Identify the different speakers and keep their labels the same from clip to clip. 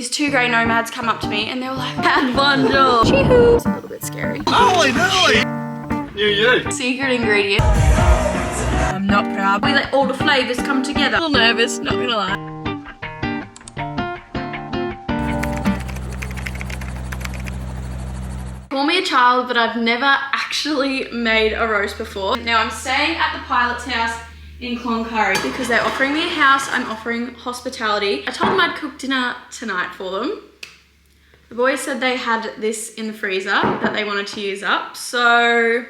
Speaker 1: These two grey nomads come up to me and they were like, had one job. Chee-hoo. It's a little bit scary.
Speaker 2: Holy moly! You.
Speaker 1: Secret ingredient. I'm not proud. We let all the flavours come together. A little nervous, not gonna lie. Call me a child, but I've never actually made a roast before. Now I'm staying at the pilot's house in Cloncurry because they're offering me a house. I'm offering hospitality. I told them I'd cook dinner tonight for them. The boys said they had this in the freezer that they wanted to use up. So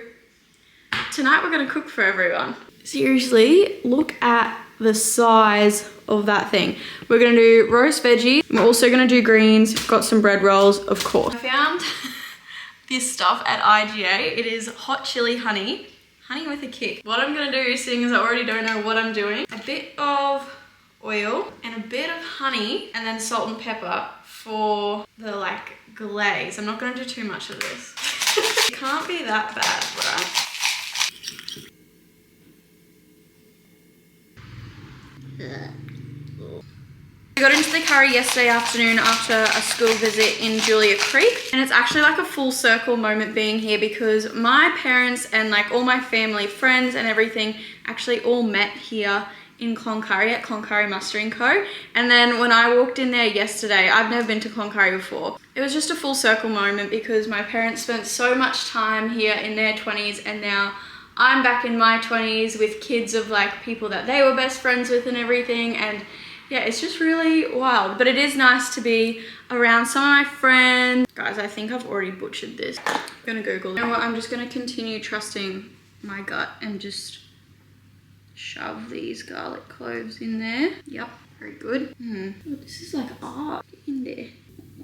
Speaker 1: tonight we're gonna cook for everyone. Seriously, look at the size of that thing. We're gonna do roast veggie. We're also gonna do greens. Got some bread rolls, of course. I found this stuff at IGA. It is hot chili honey. Honey with a kick. What I'm gonna do, seeing as I already don't know what I'm doing, a bit of oil and a bit of honey and then salt and pepper for the like glaze. I'm not gonna do too much of this. It can't be that bad, right? I got into the curry yesterday afternoon after a school visit in Julia Creek, and it's actually like a full circle moment being here because my parents and like all my family, friends and everything actually all met here in Cloncurry at Cloncurry Mustering Co. And then when I walked in there yesterday, I've never been to Cloncurry before. It was just a full circle moment because my parents spent so much time here in their 20s and now I'm back in my 20s with kids of like people that they were best friends with and everything, and yeah, it's just really wild. But it is nice to be around some of my friends. Guys, I think I've already butchered this. I'm gonna Google it. You know what, I'm just gonna continue trusting my gut and just shove these garlic cloves in there. Yep, very good. Oh, this is like art in there.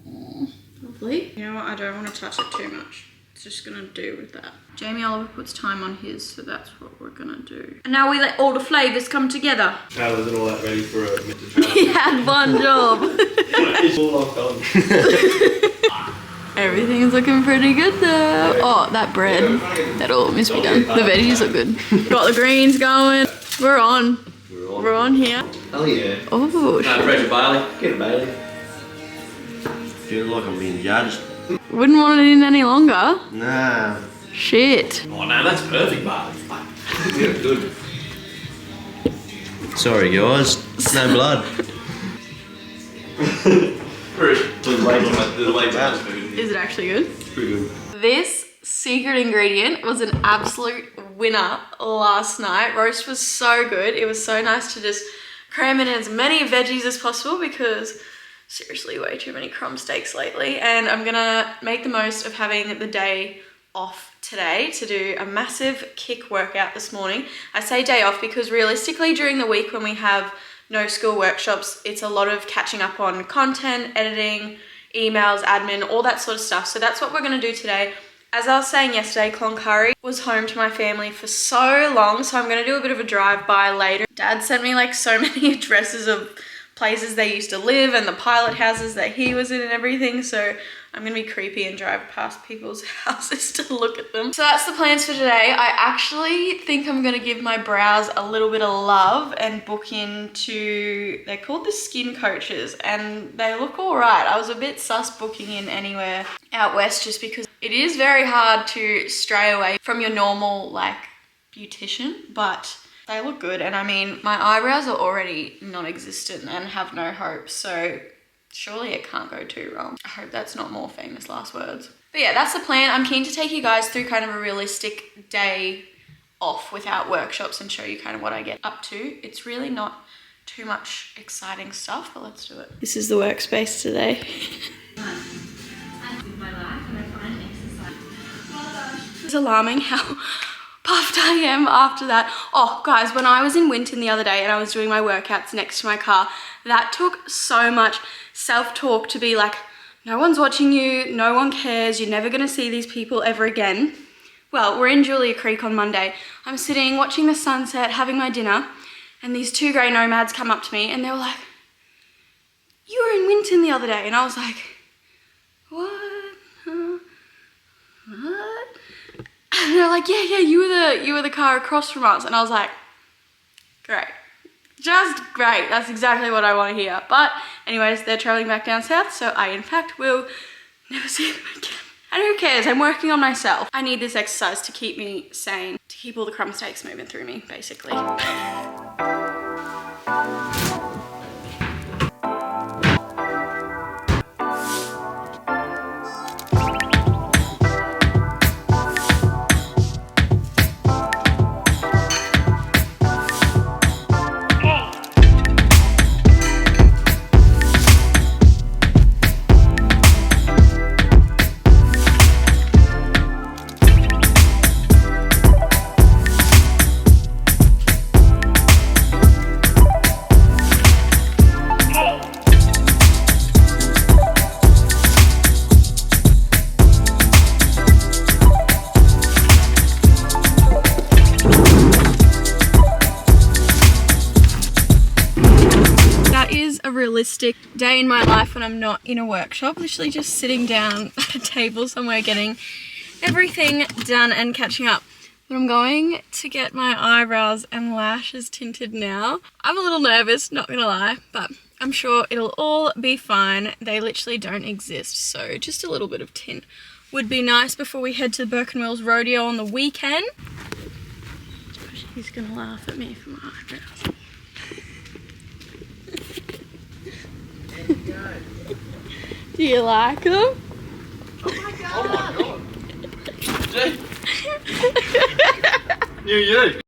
Speaker 1: Oh, lovely. You know what, I don't want to touch it too much. It's just gonna do with that. Jamie Oliver puts time on his, so that's what we're gonna do. And now we let all the flavours come together.
Speaker 2: How was it all that ready for a minute to try?
Speaker 1: He had one job.
Speaker 2: It's all locked on.
Speaker 1: Everything's looking pretty good though. Oh, that bread, that all must be done. The veggies look good. Got the greens going. We're on. We're on here.
Speaker 2: Oh yeah.
Speaker 1: Oh,
Speaker 2: Fresh barley. Get a Bailey. Feeling like I'm being judged.
Speaker 1: wouldn't want it in any longer.
Speaker 2: Nah.
Speaker 1: Shit.
Speaker 2: Oh no, that's perfect barley. Yeah, good. Sorry guys, no blood.
Speaker 1: Is it actually good?
Speaker 2: Pretty good.
Speaker 1: This secret ingredient was an absolute winner last night. Roast was so good. It was so nice to just cram in as many veggies as possible because seriously way too many crumb steaks lately, and I'm gonna make the most of having the day off today to do a massive kick workout this morning. I say day off because realistically during the week when we have no school workshops, it's a lot of catching up on content, editing, emails, admin, all that sort of stuff. So that's what we're gonna do today. As I was saying yesterday, Cloncurry was home to my family for so long, so I'm gonna do a bit of a drive-by later. Dad sent me like so many addresses of places they used to live and the pilot houses that he was in and everything, so I'm gonna be creepy and drive past people's houses to look at them. So that's the plans for today. I actually think I'm gonna give my brows a little bit of love and book into, they're called the Skin Coaches, and they look all right. I was a bit sus booking in anywhere out west just because it is very hard to stray away from your normal like beautician, but they look good. And I mean, my eyebrows are already non-existent and have no hope, so surely it can't go too wrong. I hope that's not more famous last words. But yeah, that's the plan. I'm keen to take you guys through kind of a realistic day off without workshops and show you kind of what I get up to. It's really not too much exciting stuff, but let's do it. This is the workspace today. It's alarming how puffed I am after that. Oh guys, when I was in Winton the other day and I was doing my workouts next to my car, that took so much self-talk to be like, no one's watching you, no one cares, you're never gonna see these people ever again. Well, we're in Julia Creek on Monday. I'm sitting watching the sunset, having my dinner, and these two grey nomads come up to me and they were like, you were in Winton the other day. And I was like, what? What? And they're like, yeah, you were the car across from us. And I was like, great. Just great. That's exactly what I want to hear. But Anyways, they're traveling back down south, so I in fact will never see them again. And who cares? I'm working on myself. I need this exercise to keep me sane, to keep all the crumb steaks moving through me, basically. Realistic day in my life when I'm not in a workshop, literally just sitting down at a table somewhere getting everything done and catching up. But I'm going to get my eyebrows and lashes tinted now. I'm a little nervous, not gonna lie, but I'm sure it'll all be fine. They literally don't exist, so just a little bit of tint would be nice before we head to the Burke Wills Rodeo on the weekend. He's gonna laugh at me for my eyebrows. Do you like them?
Speaker 2: Oh my god! You.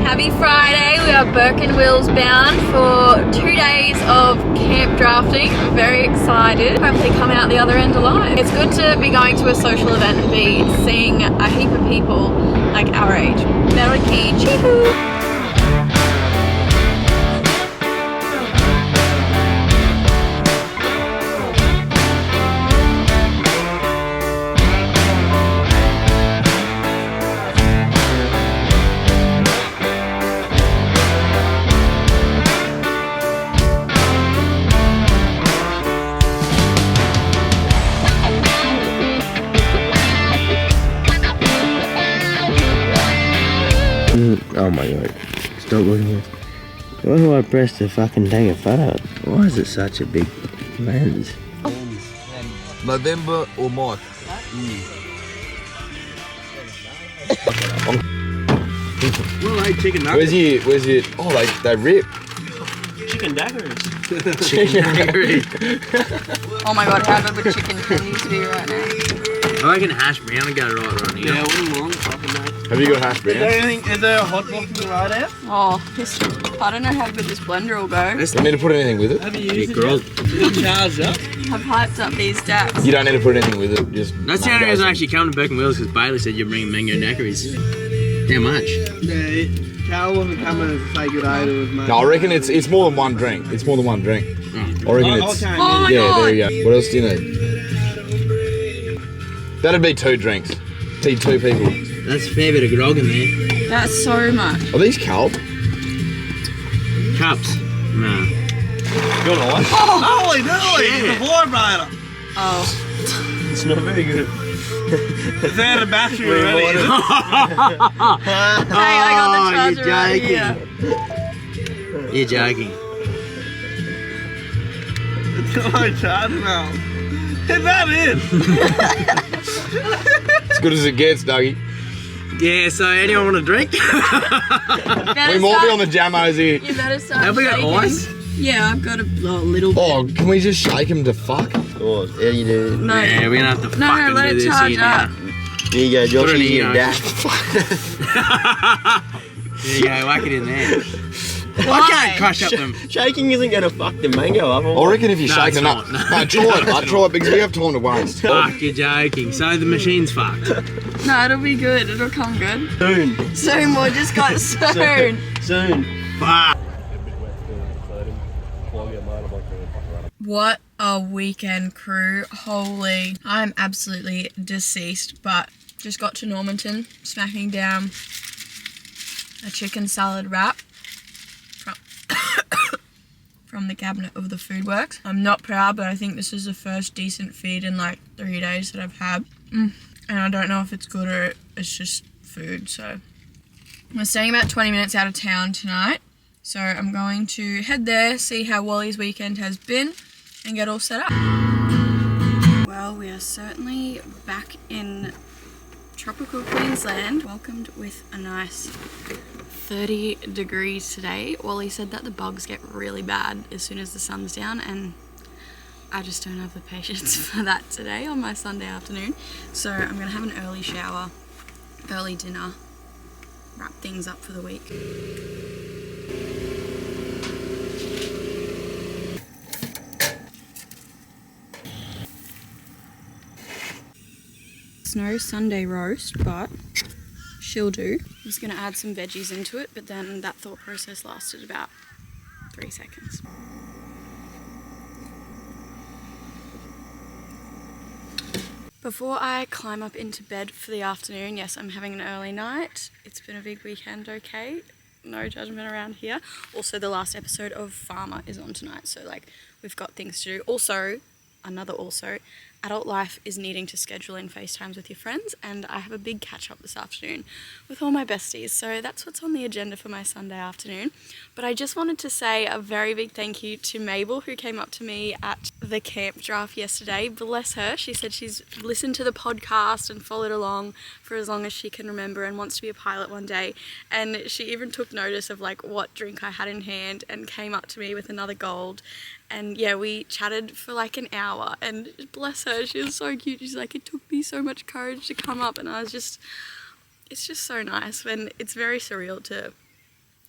Speaker 1: Happy Friday, we are Burke Wills bound for 2 days of camp drafting. I'm very excited. Hopefully come out the other end alive. It's good to be going to a social event and be seeing a heap of people like our age. Very keen. Chee-hoo!
Speaker 2: Oh my god. Stop looking at. Why do I press to fucking take a photo? Why is it such a big lens?
Speaker 3: November or March?
Speaker 2: Well, like chicken nuggets.
Speaker 3: Where's your, oh, they rip.
Speaker 2: Chicken daggers.
Speaker 3: Chicken daggers.
Speaker 1: Oh my god, how good would chicken tendies be right now?
Speaker 3: I reckon hash brown would go right here.
Speaker 2: Yeah, wouldn't long fucking mate.
Speaker 3: Have you got hash brown?
Speaker 2: Is there a hot box in the right out?
Speaker 1: Oh, I don't know how good this blender will go.
Speaker 3: You don't need to put anything with it.
Speaker 2: Have you used it? Charged up?
Speaker 1: I've hyped up these stacks.
Speaker 3: You don't need to put anything with it. Just
Speaker 4: That's the only reason I actually come to Burke Wills, because Bailey said you're bringing mango daiquiris. How much?
Speaker 2: Yeah, Carol wasn't coming to say good day to us, mate.
Speaker 3: No, I reckon it's more than one drink. It's more than one drink. I reckon it's.
Speaker 2: Okay,
Speaker 1: Oh my
Speaker 3: Yeah,
Speaker 1: god!
Speaker 3: there you go. What else do you need? That'd be 2 drinks. Tea 2 people.
Speaker 4: That's a fair bit of grog in there.
Speaker 1: That's so much.
Speaker 3: Are these cold?
Speaker 4: Cups? Nah.
Speaker 2: Good one. Holy moly, it's a vibrator.
Speaker 1: Oh.
Speaker 2: It's not very good. It's out of battery already.
Speaker 1: Hey, I got the charger right here.
Speaker 4: You're joking.
Speaker 2: It's got no charge now. Is that it?
Speaker 3: As good as it gets, Dougie.
Speaker 4: Yeah, so anyone want a drink?
Speaker 3: We might be on the jamos here.
Speaker 1: You better start
Speaker 4: Have we got
Speaker 1: shaking.
Speaker 4: ice?
Speaker 1: Yeah, I've got a little bit.
Speaker 3: Oh, can we just shake him to fuck?
Speaker 2: Oh, yeah, you do.
Speaker 1: No.
Speaker 4: Yeah, we're gonna have to
Speaker 1: No,
Speaker 4: fucking
Speaker 1: let
Speaker 4: do
Speaker 1: it
Speaker 4: this
Speaker 1: charge
Speaker 4: here
Speaker 1: up.
Speaker 4: now.
Speaker 2: There you go, Josh.
Speaker 4: Put it in
Speaker 2: You
Speaker 4: here.
Speaker 2: get dash.
Speaker 4: There you go, whack it in there. I
Speaker 1: Why?
Speaker 4: can't crush up them.
Speaker 2: Shaking isn't going to fuck the mango up.
Speaker 3: I reckon if you
Speaker 4: No,
Speaker 3: shake
Speaker 4: it's
Speaker 3: them up.
Speaker 4: not.
Speaker 3: No, try it. I try it because we have time to waste.
Speaker 4: Fuck, you're joking. So the machine's fucked.
Speaker 1: No, it'll be good. It'll come good.
Speaker 2: Soon.
Speaker 1: Soon, boy. Just got soon.
Speaker 2: Soon.
Speaker 4: Fuck.
Speaker 1: What a weekend, crew. Holy. I'm absolutely deceased, but just got to Normanton, smacking down a chicken salad wrap from the cabinet of the Food Works. I'm not proud, but I think this is the first decent feed in like 3 days that I've had. And I don't know if it's good or it's just food, so. We're staying about 20 minutes out of town tonight, so I'm going to head there, see how Wally's weekend has been, and get all set up. Well, we are certainly back in tropical Queensland, welcomed with a nice 30 degrees today. Wally said that the bugs get really bad as soon as the sun's down, and I just don't have the patience for that today on my Sunday afternoon. So I'm gonna have an early shower, early dinner, wrap things up for the week. It's no Sunday roast, but she'll do. I'm just gonna add some veggies into it, but then that thought process lasted about 3 seconds. Before I climb up into bed for the afternoon, yes, I'm having an early night. It's been a big weekend, okay? No judgment around here. Also, the last episode of Farmer is on tonight, so like we've got things to do. Also, adult life is needing to schedule in FaceTimes with your friends, and I have a big catch up this afternoon with all my besties, so that's what's on the agenda for my Sunday afternoon. But I just wanted to say a very big thank you to Mabel, who came up to me at the campdraft yesterday. Bless her. She said she's listened to the podcast and followed along for as long as she can remember and wants to be a pilot one day, and she even took notice of like what drink I had in hand and came up to me with another gold. And yeah, we chatted for like an hour, and bless her, she was so cute. She's like, it took me so much courage to come up, and I was just, it's just so nice when it's very surreal to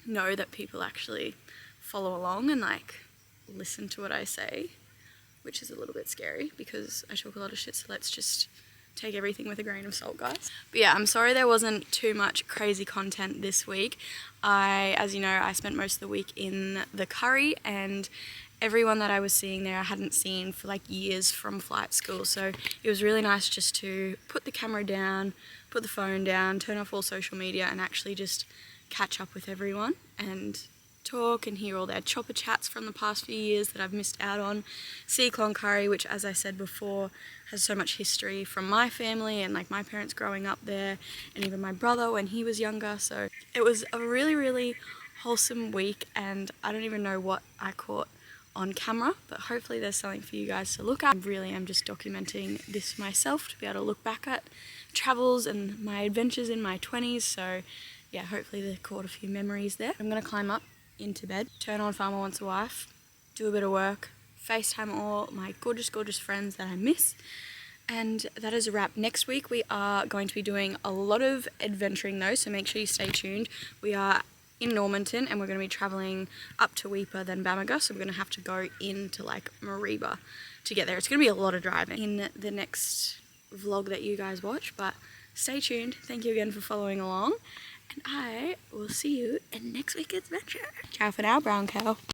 Speaker 1: know that people actually follow along and like listen to what I say, which is a little bit scary because I talk a lot of shit, so let's just take everything with a grain of salt, guys. But yeah, I'm sorry there wasn't too much crazy content this week. As you know, I spent most of the week in the Curry, and everyone that I was seeing there I hadn't seen for like years from flight school, so it was really nice just to put the camera down, put the phone down, turn off all social media, and actually just catch up with everyone and talk and hear all their chopper chats from the past few years that I've missed out on. See Cloncurry, which, as I said before, has so much history from my family and like my parents growing up there, and even my brother when he was younger. So it was a really, really wholesome week, and I don't even know what I caught on camera, but hopefully there's something for you guys to look at. I really am just documenting this myself to be able to look back at travels and my adventures in my 20s. So yeah, hopefully they caught a few memories there. I'm gonna climb up into bed, turn on Farmer Wants a Wife, do a bit of work, FaceTime all my gorgeous, gorgeous friends that I miss, and that is a wrap. Next week we are going to be doing a lot of adventuring though, so make sure you stay tuned. We are in Normanton, and we're going to be travelling up to Weipa, then Bamaga, so we're going to have to go into like Mariba to get there. It's going to be a lot of driving in the next vlog that you guys watch, but stay tuned. Thank you again for following along, and I will see you in next week's adventure. Ciao for now, brown cow.